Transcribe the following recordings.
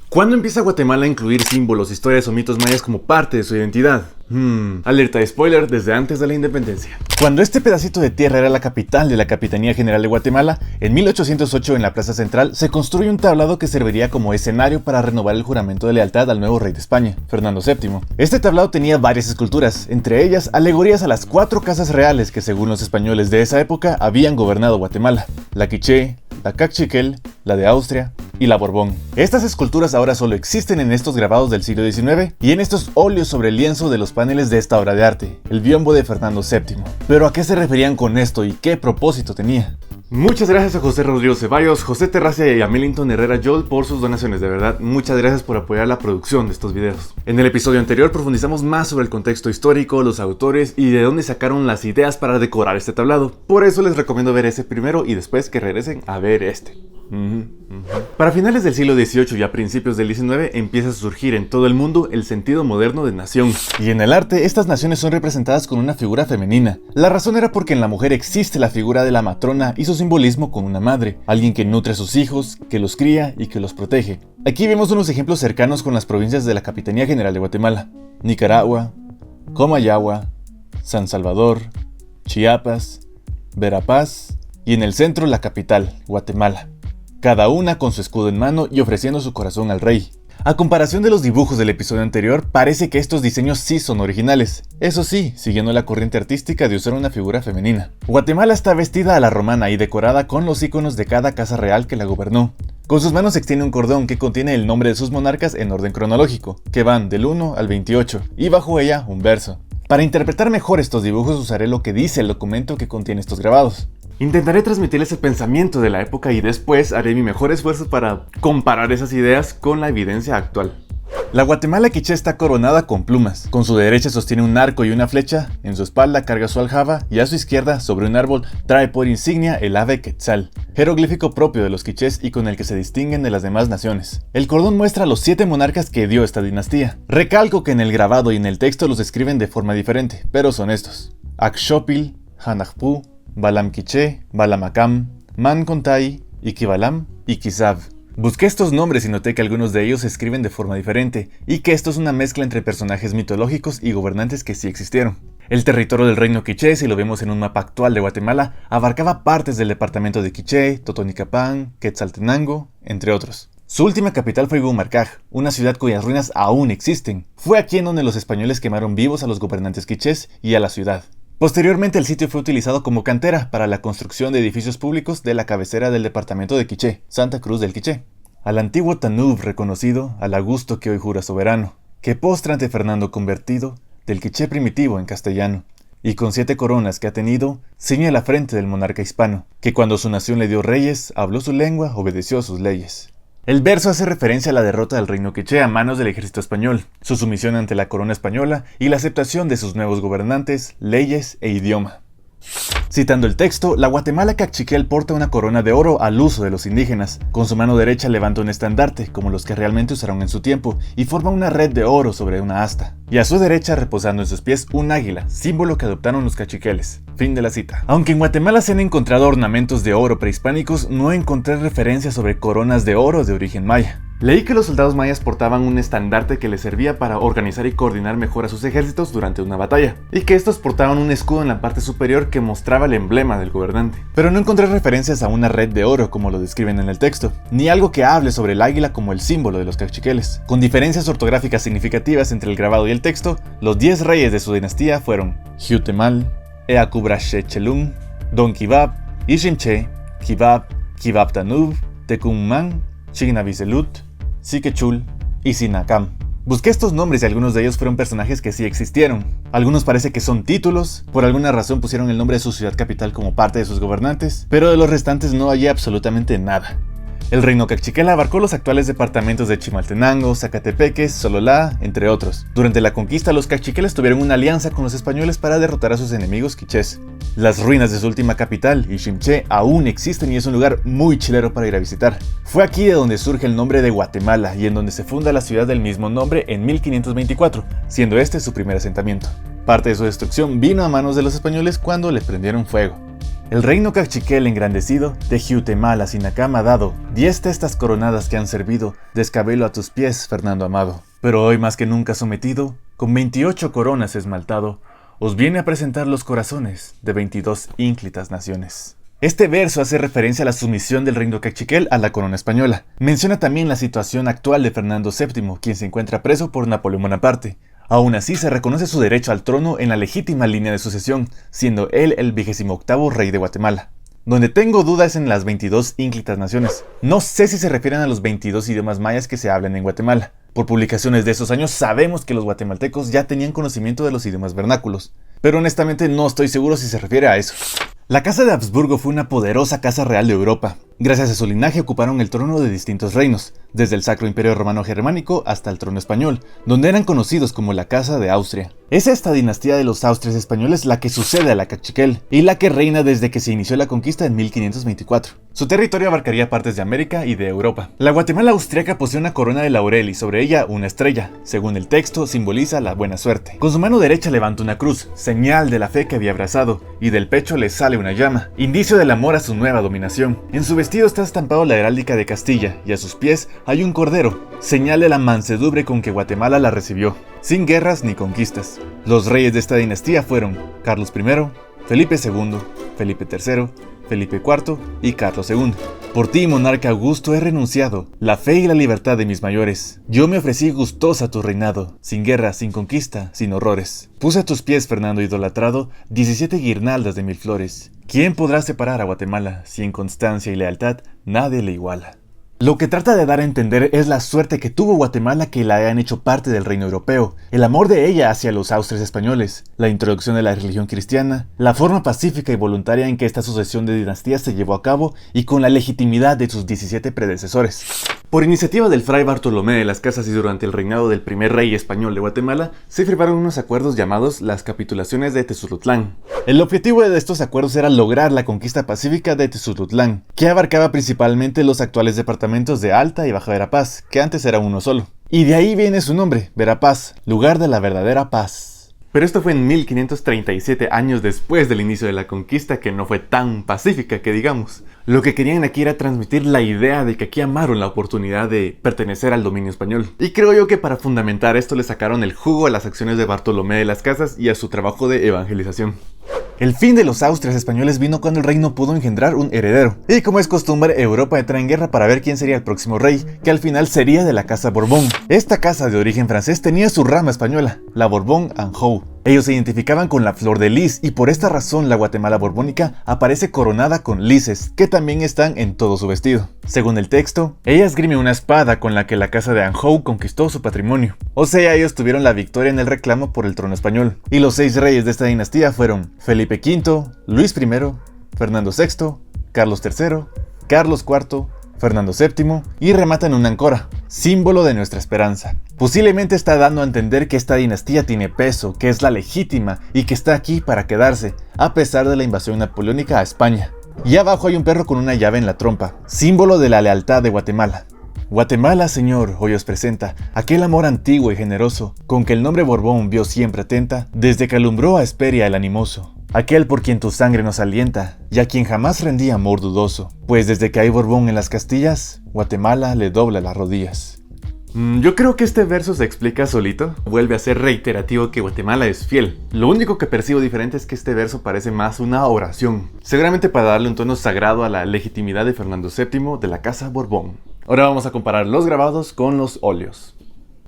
¿Cuándo empieza Guatemala a incluir símbolos, historias o mitos mayas como parte de su identidad? Alerta de spoiler desde antes de la independencia. Cuando este pedacito de tierra era la capital de la Capitanía General de Guatemala, en 1808 en la Plaza Central se construye un tablado que serviría como escenario para renovar el juramento de lealtad al nuevo rey de España, Fernando VII. Este tablado tenía varias esculturas, entre ellas alegorías a las 4 casas reales que según los españoles de esa época habían gobernado Guatemala: la Quiché, la Cachiquel, la de Austria y la Borbón. Estas esculturas ahora solo existen en estos grabados del siglo XIX y en estos óleos sobre el lienzo de los paneles de esta obra de arte, el biombo de Fernando VII. Pero ¿a qué se referían con esto y qué propósito tenía? Muchas gracias a José Rodrigo Ceballos, José Terracia y a Millington Herrera Joel por sus donaciones, de verdad, muchas gracias por apoyar la producción de estos videos. En el episodio anterior profundizamos más sobre el contexto histórico, los autores y de dónde sacaron las ideas para decorar este tablado. Por eso les recomiendo ver ese primero y después que regresen a ver este. Para finales del siglo XVIII y a principios del XIX empieza a surgir en todo el mundo el sentido moderno de nación. Y en el arte, estas naciones son representadas con una figura femenina. La razón era porque en la mujer existe la figura de la matrona y su simbolismo con una madre, alguien que nutre a sus hijos, que los cría y que los protege. Aquí vemos unos ejemplos cercanos con las provincias de la Capitanía General de Guatemala: Nicaragua, Comayagua, San Salvador, Chiapas, Verapaz y en el centro la capital, Guatemala. Cada una con su escudo en mano y ofreciendo su corazón al rey. A comparación de los dibujos del episodio anterior, parece que estos diseños sí son originales. Eso sí, siguiendo la corriente artística de usar una figura femenina. Guatemala está vestida a la romana y decorada con los iconos de cada casa real que la gobernó. Con sus manos se extiende un cordón que contiene el nombre de sus monarcas en orden cronológico, que van del 1 al 28, y bajo ella un verso. Para interpretar mejor estos dibujos usaré lo que dice el documento que contiene estos grabados. Intentaré transmitirles el pensamiento de la época y después haré mi mejor esfuerzo para comparar esas ideas con la evidencia actual. La Guatemala quiché está coronada con plumas. Con su derecha sostiene un arco y una flecha, en su espalda carga su aljaba y a su izquierda, sobre un árbol, trae por insignia el ave quetzal, jeroglífico propio de los quichés y con el que se distinguen de las demás naciones. El cordón muestra a los 7 monarcas que dio esta dinastía. Recalco que en el grabado y en el texto los escriben de forma diferente, pero son estos: Axxópil, Hanajpú, Balam Quiché, Balamacam, Mancontay, Iquibalam y Quizab. Busqué estos nombres y noté que algunos de ellos se escriben de forma diferente y que esto es una mezcla entre personajes mitológicos y gobernantes que sí existieron. El territorio del reino quiché, si lo vemos en un mapa actual de Guatemala, abarcaba partes del departamento de Quiché, Totonicapán, Quetzaltenango, entre otros. Su última capital fue Gumarcaj, una ciudad cuyas ruinas aún existen. Fue aquí en donde los españoles quemaron vivos a los gobernantes quichés y a la ciudad. Posteriormente el sitio fue utilizado como cantera para la construcción de edificios públicos de la cabecera del departamento de Quiché, Santa Cruz del Quiché. Al antiguo Tanub reconocido, al Augusto que hoy jura soberano, que postra ante Fernando convertido, del Quiché primitivo en castellano, y con 7 coronas que ha tenido, ciñe la frente del monarca hispano, que cuando su nación le dio reyes, habló su lengua, obedeció sus leyes. El verso hace referencia a la derrota del reino quiché a manos del ejército español, su sumisión ante la corona española y la aceptación de sus nuevos gobernantes, leyes e idioma. Citando el texto, la Guatemala Cachiquel porta una corona de oro al uso de los indígenas. Con su mano derecha levanta un estandarte, como los que realmente usaron en su tiempo, y forma una red de oro sobre una asta. Y a su derecha, reposando en sus pies, un águila, símbolo que adoptaron los cachiqueles. Fin de la cita. Aunque en Guatemala se han encontrado ornamentos de oro prehispánicos, no encontré referencias sobre coronas de oro de origen maya. Leí que los soldados mayas portaban un estandarte que les servía para organizar y coordinar mejor a sus ejércitos durante una batalla, y que estos portaban un escudo en la parte superior que mostraba el emblema del gobernante. Pero no encontré referencias a una red de oro como lo describen en el texto, ni algo que hable sobre el águila como el símbolo de los cachiqueles. Con diferencias ortográficas significativas entre el grabado y el texto, los 10 reyes de su dinastía fueron Xiuhtemal, Eacubrashechelum, Don Kibab, Ixinche, Kibab, Kibab Tanub, Tecumán, Chignavicelut, Siquechul y Sinacam. Busqué estos nombres y algunos de ellos fueron personajes que sí existieron. Algunos parece que son títulos, por alguna razón pusieron el nombre de su ciudad capital como parte de sus gobernantes, pero de los restantes no hallé absolutamente nada. El reino cachiquel abarcó los actuales departamentos de Chimaltenango, Zacatepeques, Sololá, entre otros. Durante la conquista, los cachiqueles tuvieron una alianza con los españoles para derrotar a sus enemigos quichés. Las ruinas de su última capital, Iximché, aún existen y es un lugar muy chilero para ir a visitar. Fue aquí de donde surge el nombre de Guatemala y en donde se funda la ciudad del mismo nombre en 1524, siendo este su primer asentamiento. Parte de su destrucción vino a manos de los españoles cuando le prendieron fuego. El reino cachiquel engrandecido, de Guatemala sin acama dado, 10 testas coronadas que han servido, descabelo a tus pies, Fernando amado. Pero hoy más que nunca sometido, con 28 coronas esmaltado, os viene a presentar los corazones de 22 ínclitas naciones. Este verso hace referencia a la sumisión del reino cachiquel a la corona española. Menciona también la situación actual de Fernando VII, quien se encuentra preso por Napoleón Bonaparte. Aún así, se reconoce su derecho al trono en la legítima línea de sucesión, siendo él el 28º rey de Guatemala. Donde tengo dudas en las 22 ínclitas naciones. No sé si se refieren a los 22 idiomas mayas que se hablan en Guatemala. Por publicaciones de esos años sabemos que los guatemaltecos ya tenían conocimiento de los idiomas vernáculos, pero honestamente no estoy seguro si se refiere a eso. La Casa de Habsburgo fue una poderosa casa real de Europa. Gracias a su linaje ocuparon el trono de distintos reinos, desde el Sacro Imperio Romano Germánico hasta el trono español, donde eran conocidos como la Casa de Austria. Es esta dinastía de los Austrias españoles la que sucede a la cachiquel, y la que reina desde que se inició la conquista en 1524. Su territorio abarcaría partes de América y de Europa. La Guatemala austriaca posee una corona de laurel y sobre ella una estrella. Según el texto, simboliza la buena suerte. Con su mano derecha levanta una cruz, señal de la fe que había abrazado, y del pecho le sale una llama, indicio del amor a su nueva dominación. En su vestido está estampado la heráldica de Castilla, y a sus pies hay un cordero, señal de la mansedumbre con que Guatemala la recibió, sin guerras ni conquistas. Los reyes de esta dinastía fueron Carlos I, Felipe II, Felipe III, Felipe IV y Carlos II. Por ti, monarca augusto, he renunciado la fe y la libertad de mis mayores. Yo me ofrecí gustosa a tu reinado, sin guerra, sin conquista, sin horrores. Puse a tus pies, Fernando idolatrado, 17 guirnaldas de 1000 flores. ¿Quién podrá separar a Guatemala si en constancia y lealtad nadie le iguala? Lo que trata de dar a entender es la suerte que tuvo Guatemala que la hayan hecho parte del reino europeo, el amor de ella hacia los austrias españoles, la introducción de la religión cristiana, la forma pacífica y voluntaria en que esta sucesión de dinastías se llevó a cabo y con la legitimidad de sus 17 predecesores. Por iniciativa del fray Bartolomé de las Casas y durante el reinado del primer rey español de Guatemala, se firmaron unos acuerdos llamados las Capitulaciones de Tezulutlán. El objetivo de estos acuerdos era lograr la conquista pacífica de Tezulutlán, que abarcaba principalmente los actuales departamentos de Alta y Baja Verapaz, que antes era uno solo. Y de ahí viene su nombre, Verapaz, lugar de la verdadera paz. Pero esto fue en 1537, años después del inicio de la conquista, que no fue tan pacífica que digamos. Lo que querían aquí era transmitir la idea de que aquí amaron la oportunidad de pertenecer al dominio español. Y creo yo que para fundamentar esto le sacaron el jugo a las acciones de Bartolomé de las Casas y a su trabajo de evangelización. El fin de los Austrias españoles vino cuando el reino pudo engendrar un heredero. Y como es costumbre, Europa entra en guerra para ver quién sería el próximo rey, que al final sería de la casa Borbón. Esta casa de origen francés tenía su rama española, la Borbón-Anjou. Ellos se identificaban con la flor de lis y por esta razón la Guatemala borbónica aparece coronada con lises, que también están en todo su vestido. Según el texto, ella esgrime una espada con la que la casa de Anjou conquistó su patrimonio. O sea, ellos tuvieron la victoria en el reclamo por el trono español. Y los 6 reyes de esta dinastía fueron Felipe V, Luis I, Fernando VI, Carlos III, Carlos IV, Fernando VII y remata en una ancora, símbolo de nuestra esperanza. Posiblemente está dando a entender que esta dinastía tiene peso, que es la legítima y que está aquí para quedarse, a pesar de la invasión napoleónica a España. Y abajo hay un perro con una llave en la trompa, símbolo de la lealtad de Guatemala. Guatemala, Señor, hoy os presenta aquel amor antiguo y generoso, con que el nombre Borbón vio siempre atenta, desde que alumbró a Hesperia el animoso. Aquel por quien tu sangre nos alienta, y a quien jamás rendí amor dudoso, pues desde que hay Borbón en las Castillas, Guatemala le dobla las rodillas. Yo creo que este verso se explica solito, vuelve a ser reiterativo que Guatemala es fiel. Lo único que percibo diferente es que este verso parece más una oración, seguramente para darle un tono sagrado a la legitimidad de Fernando VII de la Casa Borbón. Ahora vamos a comparar los grabados con los óleos.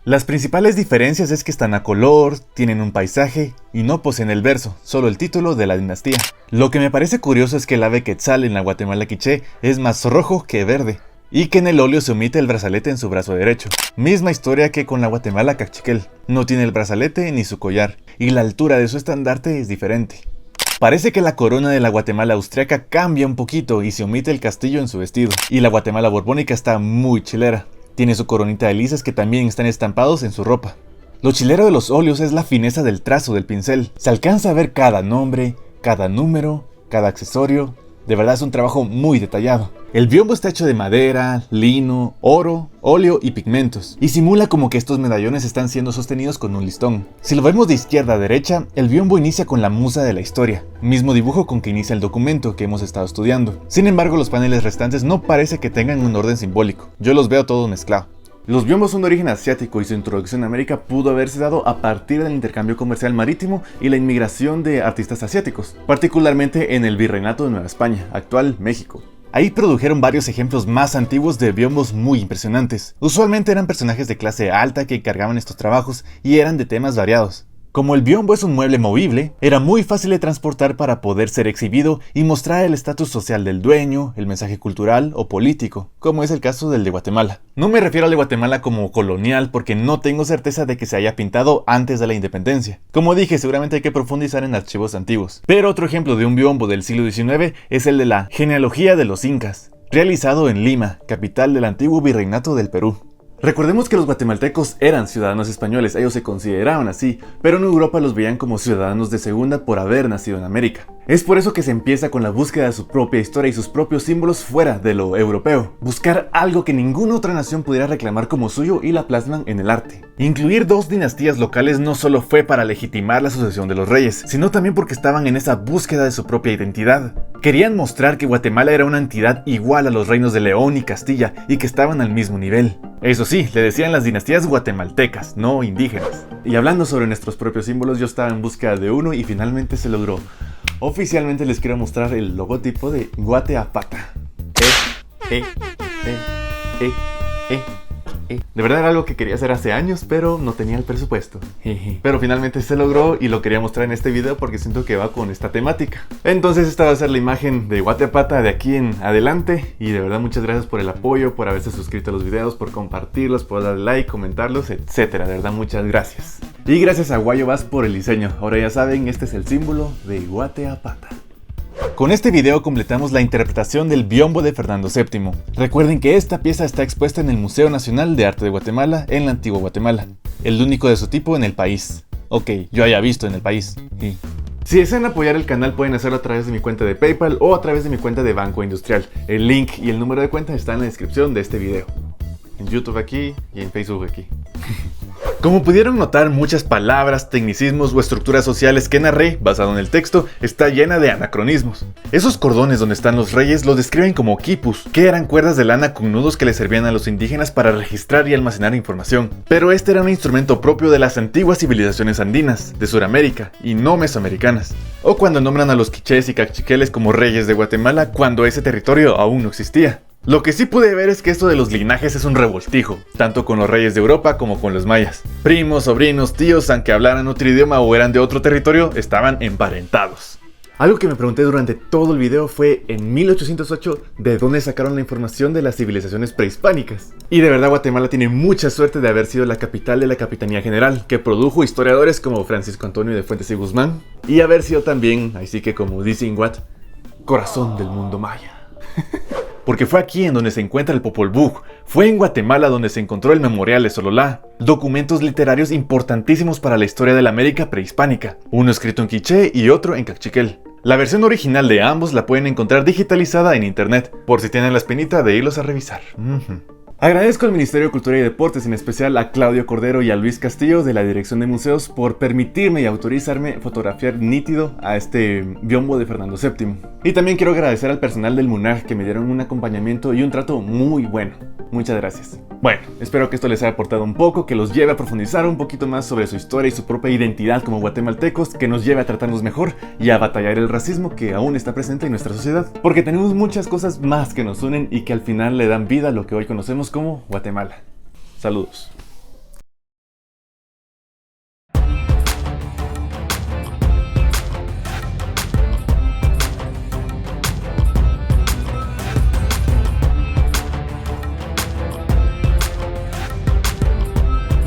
Las principales diferencias es que están a color, tienen un paisaje y no poseen el verso, solo el título de la dinastía. Lo que me parece curioso es que el ave quetzal en la Guatemala quiché es más rojo que verde, y que en el óleo se omite el brazalete en su brazo derecho. Misma historia que con la Guatemala cachiquel, no tiene el brazalete ni su collar, y la altura de su estandarte es diferente. Parece que la corona de la Guatemala austriaca cambia un poquito y se omite el castillo en su vestido, y la Guatemala borbónica está muy chilera. Tiene su coronita de lises que también están estampados en su ropa. Lo chilero de los óleos es la fineza del trazo del pincel. Se alcanza a ver cada nombre, cada número, cada accesorio, De verdad es un trabajo muy detallado. El biombo está hecho de madera, lino, oro, óleo y pigmentos, y simula como que estos medallones están siendo sostenidos con un listón. Si lo vemos de izquierda a derecha, el biombo inicia con la musa de la historia, mismo dibujo con que inicia el documento que hemos estado estudiando. Sin embargo, los paneles restantes no parece que tengan un orden simbólico. Yo los veo todos mezclados. Los biombos son de origen asiático y su introducción a América pudo haberse dado a partir del intercambio comercial marítimo y la inmigración de artistas asiáticos, particularmente en el Virreinato de Nueva España, actual México. Ahí produjeron varios ejemplos más antiguos de biombos muy impresionantes. Usualmente eran personajes de clase alta que encargaban estos trabajos y eran de temas variados. Como el biombo es un mueble movible, era muy fácil de transportar para poder ser exhibido y mostrar el estatus social del dueño, el mensaje cultural o político, como es el caso del de Guatemala. No me refiero al de Guatemala como colonial porque no tengo certeza de que se haya pintado antes de la independencia. Como dije, seguramente hay que profundizar en archivos antiguos. Pero otro ejemplo de un biombo del siglo XIX es el de la genealogía de los incas, realizado en Lima, capital del antiguo virreinato del Perú. Recordemos que los guatemaltecos eran ciudadanos españoles, ellos se consideraban así, pero en Europa los veían como ciudadanos de segunda por haber nacido en América. Es por eso que se empieza con la búsqueda de su propia historia y sus propios símbolos fuera de lo europeo. Buscar algo que ninguna otra nación pudiera reclamar como suyo y la plasman en el arte. Incluir dos dinastías locales no solo fue para legitimar la sucesión de los reyes, sino también porque estaban en esa búsqueda de su propia identidad. Querían mostrar que Guatemala era una entidad igual a los reinos de León y Castilla y que estaban al mismo nivel. Eso sí, le decían las dinastías guatemaltecas, no indígenas. Y hablando sobre nuestros propios símbolos, yo estaba en búsqueda de uno y finalmente se logró. Oficialmente les quiero mostrar el logotipo de Guateapata. De verdad era algo que quería hacer hace años, pero no tenía el presupuesto. Pero finalmente se logró y lo quería mostrar en este video porque siento que va con esta temática. Entonces esta va a ser la imagen de Guateapata de aquí en adelante. Y de verdad muchas gracias por el apoyo, por haberse suscrito a los videos, por compartirlos, por darle like, comentarlos, etcétera. De verdad muchas gracias. Y gracias a Guayo Vaz por el diseño. Ahora ya saben, este es el símbolo de Guateapata. Con este video completamos la interpretación del biombo de Fernando VII. Recuerden que esta pieza está expuesta en el Museo Nacional de Arte de Guatemala en la antigua Guatemala, el único de su tipo en el país. Ok, yo haya visto en el país. Sí. Si desean apoyar el canal pueden hacerlo a través de mi cuenta de PayPal o a través de mi cuenta de Banco Industrial. El link y el número de cuenta está en la descripción de este video. En YouTube aquí y en Facebook aquí. Como pudieron notar, muchas palabras, tecnicismos o estructuras sociales que narré, basado en el texto, está llena de anacronismos. Esos cordones donde están los reyes los describen como quipus, que eran cuerdas de lana con nudos que les servían a los indígenas para registrar y almacenar información. Pero este era un instrumento propio de las antiguas civilizaciones andinas, de Sudamérica, y no mesoamericanas. O cuando nombran a los quichés y cachiqueles como reyes de Guatemala cuando ese territorio aún no existía. Lo que sí pude ver es que esto de los linajes es un revoltijo, tanto con los reyes de Europa como con los mayas. Primos, sobrinos, tíos, aunque hablaran otro idioma o eran de otro territorio, estaban emparentados. Algo que me pregunté durante todo el video fue, en 1808, ¿de dónde sacaron la información de las civilizaciones prehispánicas? Y de verdad Guatemala tiene mucha suerte de haber sido la capital de la Capitanía General, que produjo historiadores como Francisco Antonio de Fuentes y Guzmán, y haber sido también, así que como dice Inguat, corazón del mundo maya. Porque fue aquí en donde se encuentra el Popol Vuh, fue en Guatemala donde se encontró el Memorial de Sololá, documentos literarios importantísimos para la historia de la América prehispánica, uno escrito en quiché y otro en cachiquel. La versión original de ambos la pueden encontrar digitalizada en internet, por si tienen la espinita de irlos a revisar. Agradezco al Ministerio de Cultura y Deportes, en especial a Claudio Cordero y a Luis Castillo de la Dirección de Museos por permitirme y autorizarme fotografiar nítido a este biombo de Fernando VII. Y también quiero agradecer al personal del MUNAG que me dieron un acompañamiento y un trato muy bueno. Muchas gracias. Bueno, espero que esto les haya aportado un poco, que los lleve a profundizar un poquito más sobre su historia y su propia identidad como guatemaltecos, que nos lleve a tratarnos mejor y a batallar el racismo que aún está presente en nuestra sociedad. Porque tenemos muchas cosas más que nos unen y que al final le dan vida a lo que hoy conocemos como Guatemala. Saludos.